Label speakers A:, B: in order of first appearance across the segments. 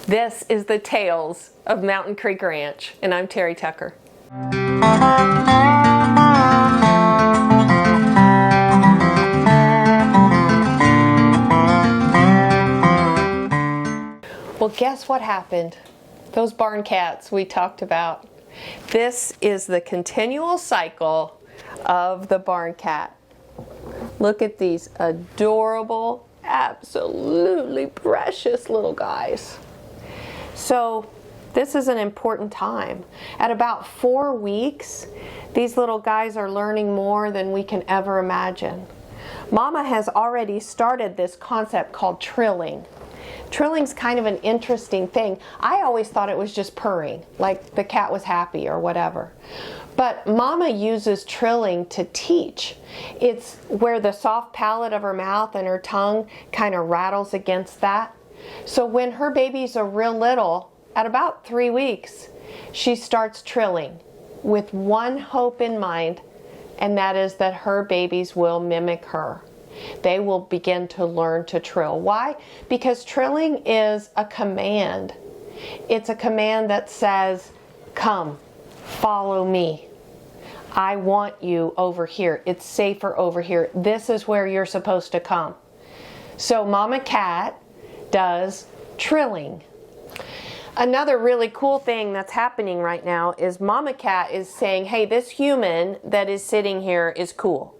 A: This is the Tales of Mountain Creek Ranch, and I'm Terry Tucker. Well, guess what happened? Those barn cats we talked about. This is the continual cycle of the barn cat. Look at these adorable, absolutely precious little guys. So this is an important time. At about 4 weeks, these little guys are learning more than we can ever imagine. Mama has already started this concept called trilling. Trilling's kind of an interesting thing. I always thought it was just purring, like the cat was happy or whatever. But Mama uses trilling to teach. It's where the soft palate of her mouth and her tongue kind of rattles against that. So when her babies are real little, at about 3 weeks, she starts trilling with one hope in mind, and that is that her babies will mimic her. They will begin to learn to trill. Why? Because trilling is a command. It's a command that says, come, follow me. I want you over here. It's safer over here. This is where you're supposed to come. So Mama Cat does trilling. Another really cool thing that's happening right now is Mama Cat is saying, hey, this human that is sitting here is cool.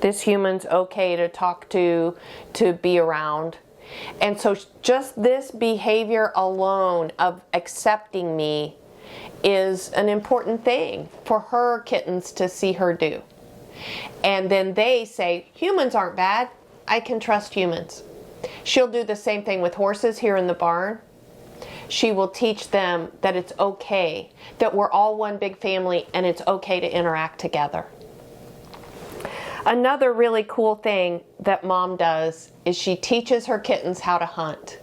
A: This human's okay to talk to be around. And so just this behavior alone of accepting me is an important thing for her kittens to see her do. And then they say, humans aren't bad. I can trust humans. She'll do the same thing with horses here in the barn. She will teach them that it's okay, that we're all one big family and it's okay to interact together. Another really cool thing that Mom does is she teaches her kittens how to hunt.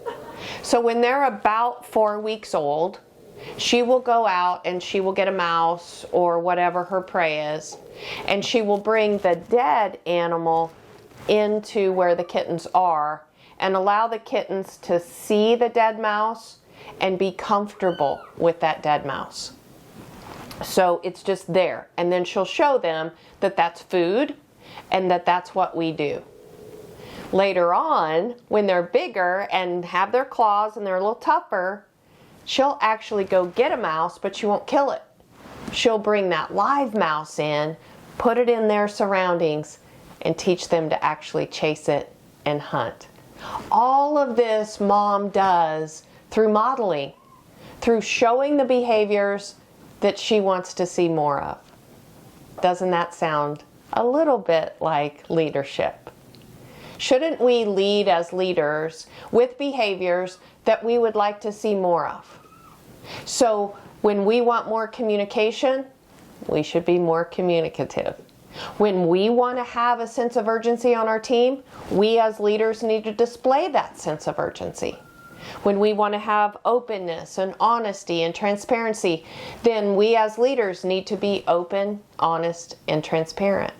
A: So when they're about 4 weeks old, she will go out and she will get a mouse or whatever her prey is, and she will bring the dead animal into where the kittens are and allow the kittens to see the dead mouse and be comfortable with that dead mouse. So it's just there, and then she'll show them that that's food and that that's what we do. Later on, when they're bigger and have their claws and they're a little tougher, she'll actually go get a mouse, but she won't kill it. She'll bring that live mouse in, put it in their surroundings, and teach them to actually chase it and hunt. All of this Mom does through modeling, through showing the behaviors that she wants to see more of. Doesn't that sound a little bit like leadership? Shouldn't we lead as leaders with behaviors that we would like to see more of? So when we want more communication, we should be more communicative. When we want to have a sense of urgency on our team, we as leaders need to display that sense of urgency. When we want to have openness and honesty and transparency, then we as leaders need to be open, honest, and transparent.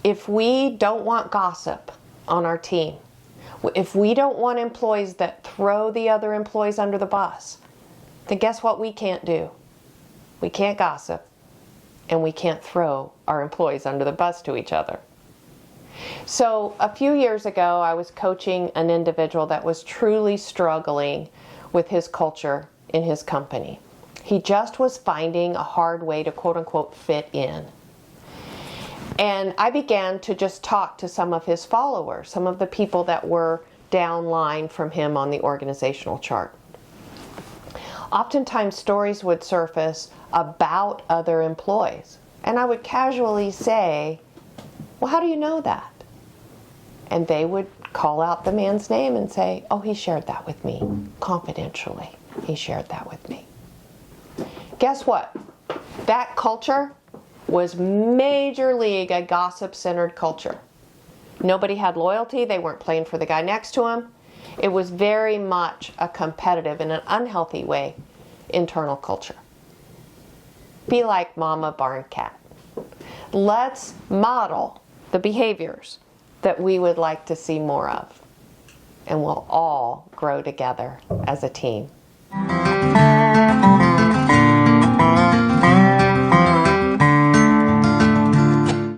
A: If we don't want gossip on our team, if we don't want employees that throw the other employees under the bus, then guess what we can't do? We can't gossip, and we can't throw our employees under the bus to each other. So a few years ago, I was coaching an individual that was truly struggling with his culture in his company. He just was finding a hard way to quote unquote fit in. And I began to just talk to some of his followers, some of the people that were downline from him on the organizational chart. Oftentimes stories would surface about other employees, and I would casually say, well, how do you know that? And they would call out the man's name and say, oh, he shared that with me confidentially. He shared that with me. Guess what? That culture was major league a gossip-centered culture. Nobody had loyalty. They weren't playing for the guy next to him. It was very much a competitive, in an unhealthy way, internal culture. Be like Mama Barn Cat. Let's model the behaviors that we would like to see more of. and we'll all grow together as a team.